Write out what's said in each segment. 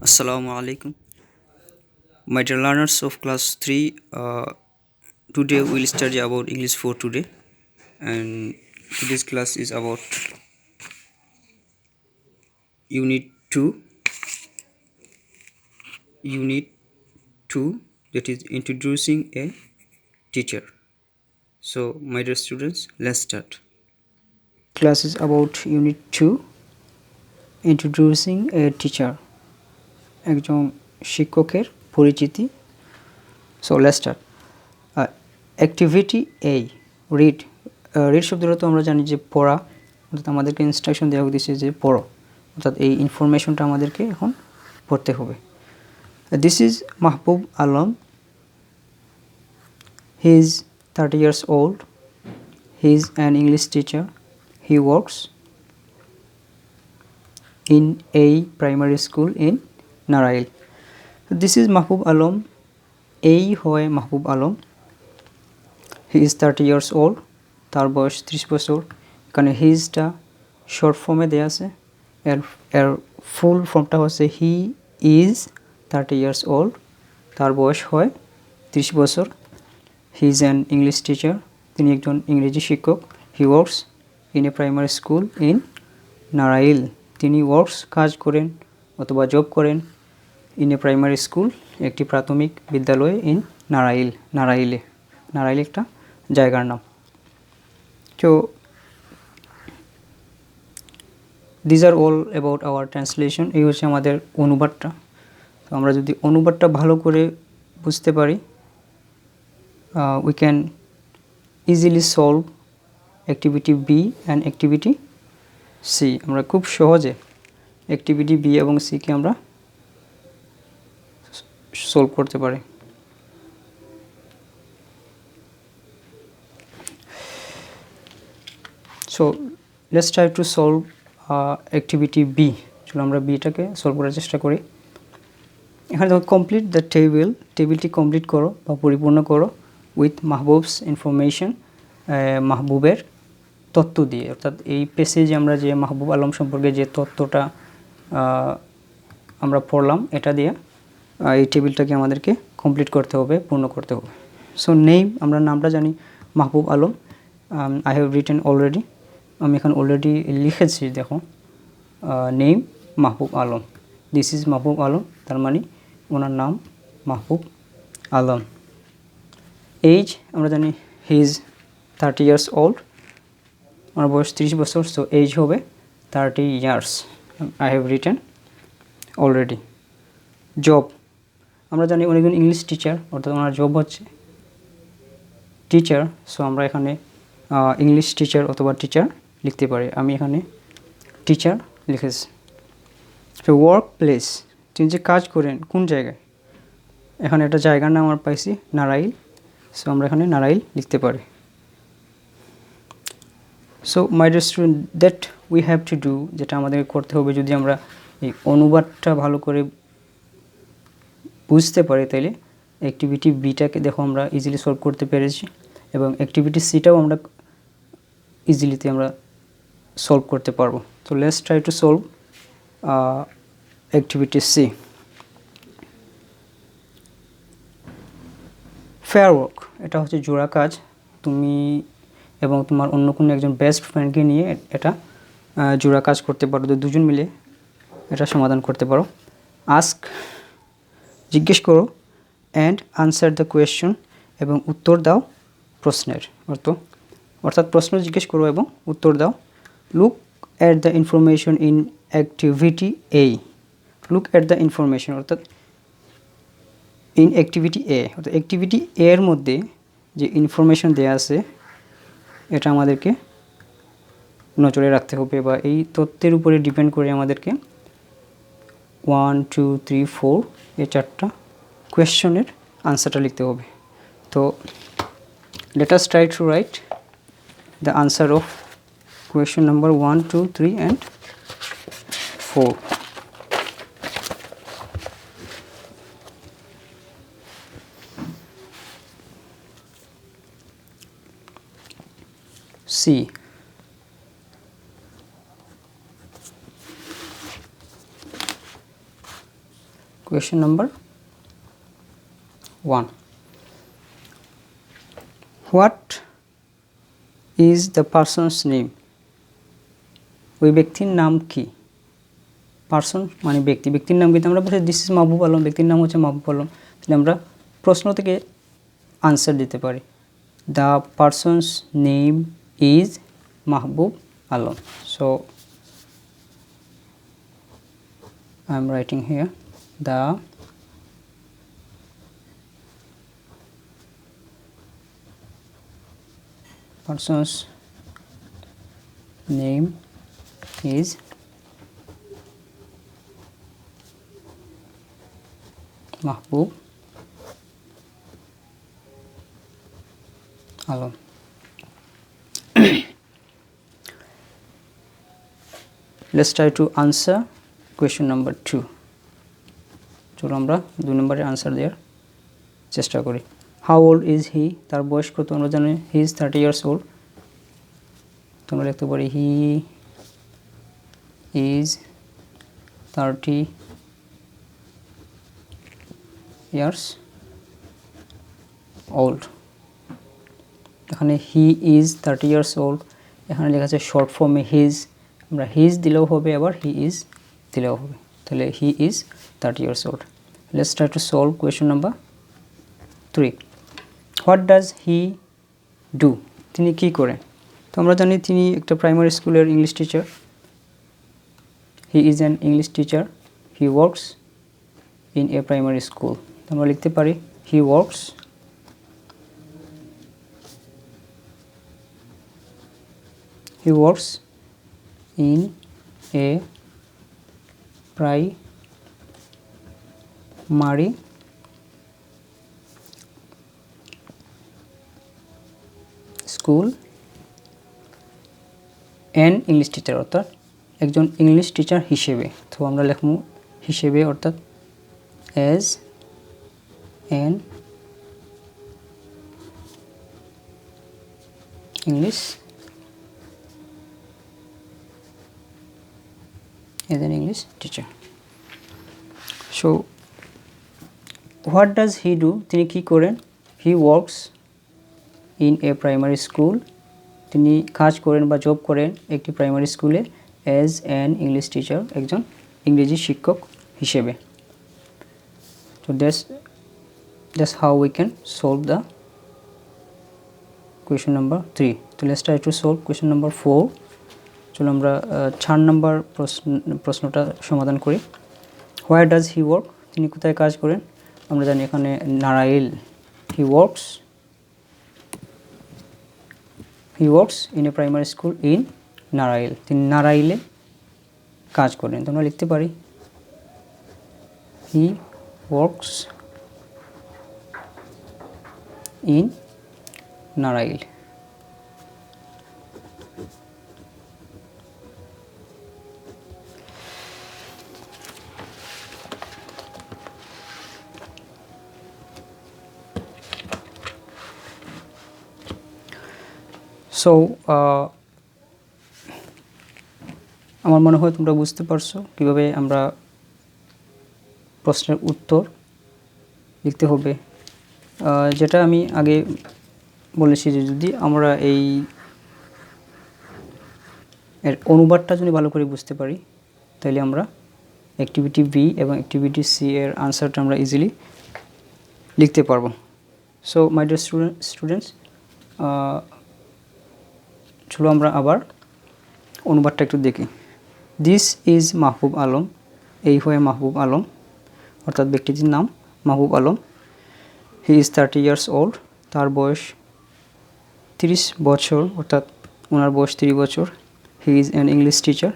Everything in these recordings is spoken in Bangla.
Assalamu alaikum. My dear learners of class 3, today we'll study about English for today, and today's class is about Unit 2, Unit 2, that is introducing a teacher. So, my dear students, let's start. Class is about Unit 2, introducing a teacher. একজন শিক্ষকের পরিচিতি. So, let's start. Activity A, read শব্দটা তো আমরা জানি যে পড়া, অর্থাৎ আমাদেরকে ইনস্ট্রাকশন দেওয়া হয়েছে যে পড়ো, অর্থাৎ এই ইনফরমেশনটা আমাদেরকে এখন পড়তে হবে। This is Mahbub Alam, he is 30 years old, he is an English teacher, he works in a primary school in Narail. This is Mahbub Alam, এই হয় Mahbub Alam, he is 30 years old, তার বয়স 30 বছর। এখানে হিজটা শর্ট ফর্মে দেওয়া আছে, এর ফুল ফর্মটা হচ্ছে হি ইজ 30 years old, তার বয়স হয় 30 বছর। He is an English teacher, তিনি একজন ইংরেজি শিক্ষক। He works in a primary school in Narail, তিনি ওয়ার্কস কাজ করেন অথবা জব করেন ইন এ প্রাইমারি স্কুল, একটি প্রাথমিক বিদ্যালয়ে ইন নারাইল, নারাইল একটা জায়গার নাম। তো these are all about our translation, এই হচ্ছে আমাদের অনুবাদটা। তো আমরা যদি অনুবাদটা ভালো করে বুঝতে পারি, we can easily solve activity B and activity C. আমরা খুব সহজে অ্যাক্টিভিটি বি এবং সিকে আমরা সলভ করতে পারি। So let's try to solve activity B. চলো আমরা বিটাকে সলভ করার চেষ্টা করি। এখানে দেখো কমপ্লিট দ্য টেবিলটি কমপ্লিট করো বা পরিপূর্ণ করো উইথ মাহবুবস ইনফরমেশন, মাহবুবের তথ্য দিয়ে। অর্থাৎ এই পেজে আমরা যে মাহবুব আলম সম্পর্কে যে তথ্যটা আমরা পড়লাম, এটা দিয়ে এই টেবিলটাকে আমাদেরকে কমপ্লিট করতে হবে, পূর্ণ করতে হবে। সো নেম, আমরা নামটা জানি Mahbub Alam, I have written already, আমি এখন অলরেডি লিখেছি। দেখো name Mahbub Alam, this is Mahbub Alam, তার মানে ওনার নাম মাহবুব আলম। এজ আমরা জানি হি ইজ 30 years old, ওনার বয়স 30 বছর। সো এজ হবে 30 years, I have written already. Job আমরা জানি উনি একজন ইংলিশ টিচার, অর্থাৎ ওনার জব হচ্ছে টিচার। সো আমরা এখানে ইংলিশ টিচার অথবা টিচার লিখতে পারি, আমি এখানে টিচার লিখেছি। তো ওয়ার্ক প্লেস, তিনি যে কাজ করেন কোন জায়গায়, এখানে একটা জায়গার নাম আমরা পাইছি নারাইল, সো আমরা এখানে নারাইল লিখতে পারি। So my dear student, that we have to do, যেটা আমাদেরকে করতে হবে যদি আমরা এই অনুবাদটা ভালো করে বুঝতে পারি, তাইলে অ্যাক্টিভিটি বিটাকে দেখো আমরা ইজিলি সলভ করতে পেরেছি, এবং অ্যাক্টিভিটি সিটাও আমরা ইজিলিতে আমরা সলভ করতে পারবো। তো let's try to solve activity C. Pair work, এটা হচ্ছে জোড়া কাজ, তুমি এবং তোমার অন্য কোনো একজন বেস্ট ফ্রেন্ডকে নিয়ে এটা জোড়া কাজ করতে পারো, তো দুজন মিলে এটা সমাধান করতে পারো। আস্ক, জিজ্ঞেস করো, অ্যান্ড আনসার দ্য কোয়েশ্চন, এবং উত্তর দাও প্রশ্নের। অর্থাৎ প্রশ্ন জিজ্ঞেস করো এবং উত্তর দাও। Look at the information in activity A, look at the information অর্থাৎ ইন অ্যাক্টিভিটি এ, অর্থাৎ অ্যাক্টিভিটি এর মধ্যে যে ইনফরমেশন দেওয়া আছে এটা আমাদেরকে নজরে রাখতে হবে, বা এই তথ্যের উপরে ডিপেন্ড করে আমাদেরকে 1 2 3 4 এই 4টা কোয়েশ্চনের আনসারটা লিখতে হবে। তো let us try to write the answer of question number 1 2 3 and 4. C. Question number 1. What is the person's name? ওই ব্যক্তির নাম কি? পার্সন মানে ব্যক্তি, ব্যক্তির নাম কিন্তু আমরা বলছি দিস ইজ মাহবুব আলম, ব্যক্তির নাম হচ্ছে মাহবুব আলম। তাহলে আমরা প্রশ্ন থেকে আনসার দিতে পারি, the person's name is Mahbub Alam. So I am writing here the person's name is Mahbub Alam. Let's try to answer question number 2. চলো আমরা 2 নম্বরের আনসার দেওয়ার চেষ্টা করি। How old is he? তার বয়স কত? আমরা জানি হি ইজ 30 years old। তোমরা লিখতে পারি হি ইজ 30 years old। এখানে হি ইজ 30 years old, এখানে লেখা আছে শর্ট ফর্মে হিজ, আমরা হিজ দিলেও হবে আবার হি ইজ দিলেও হবে। তাহলে হি is 30 years old। Let's try to solve question number 3. What does he do? তিনি কি করেন? তো আমরা জানি তিনি একটা প্রাইমারি স্কুলের English teacher. He is an English teacher, he works in a primary school. আমরা লিখতে পারি he works in a primary school an English teacher, অর্থাৎ একজন ইংলিশ টিচার হিসেবে। তো আমরা লিখব হিসেবে, অর্থাৎ as an English teacher. So what does he do? তিনি কি করেন? হি works in a primary school, তিনি কাজ করেন বা জব করেন একটি প্রাইমারি স্কুলে অ্যাজ অ্যান ইংলিশ টিচার, একজন ইংরেজি শিক্ষক হিসেবে। তো that's how we can solve the question number 3. তো let's try to solve question number 4. চলো আমরা 4 নম্বর প্রশ্নটা সমাধান করি। Where does he work? তিনি কোথায় কাজ করেন? আমরা জানি এখানে Narail, he works in a primary school in Narail, তিনি নারাইলে কাজ করেন। তো আমরা লিখতে পারি he works in Narail. So আমার মনে হয় তোমরা বুঝতে পারছো কীভাবে আমরা প্রশ্নের উত্তর লিখতে হবে। যেটা আমি আগে বলেছি যে যদি আমরা এর অনুবাদটা যদি ভালো করে বুঝতে পারি তাহলে আমরা অ্যাক্টিভিটি বি এবং অ্যাক্টিভিটি সি এর আনসারটা আমরা ইজিলি লিখতে পারবো। সো মাই ডিয়ার স্টুডেন্টস, চলো আমরা আবার অনুবাদটা একটু দেখি। দিস ইজ মাহবুব আলম, এই হয়ে মাহবুব আলম, অর্থাৎ ব্যক্তিটির নাম Mahbub Alam. He is 30 years old, তার বয়স 30 বছর, অর্থাৎ ওনার বয়স 30 বছর। He is an English teacher,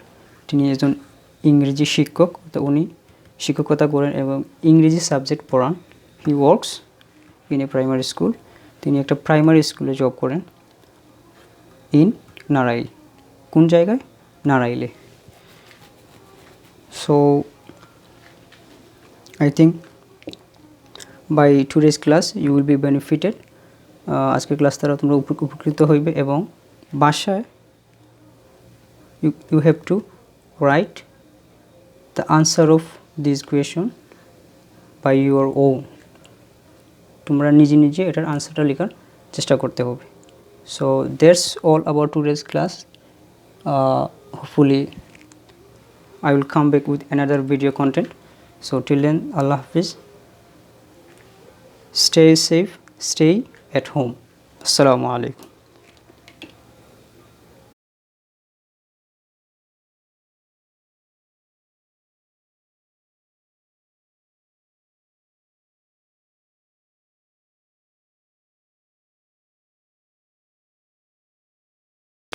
তিনি একজন ইংরেজি শিক্ষক, অর্থাৎ উনি শিক্ষকতা করেন এবং ইংরেজি সাবজেক্ট পড়ান। হি works in a primary school, তিনি একটা প্রাইমারি স্কুলে জব করেন। ইন নারাইল, কোন জায়গায়? নারাইলে। So I think by today's class you will be benefited. আজকের ক্লাস দ্বারা তোমরা উপকৃত হইবে এবং বাসায় you have to write the answer of this question by your own. তোমরা নিজে নিজে এটার আনসারটা লেখার চেষ্টা করতে হবে। So that's all about today's class. Hopefully I will come back with another video content. So till then, Allah Hafiz. Stay safe, stay at home. Assalamu alaikum.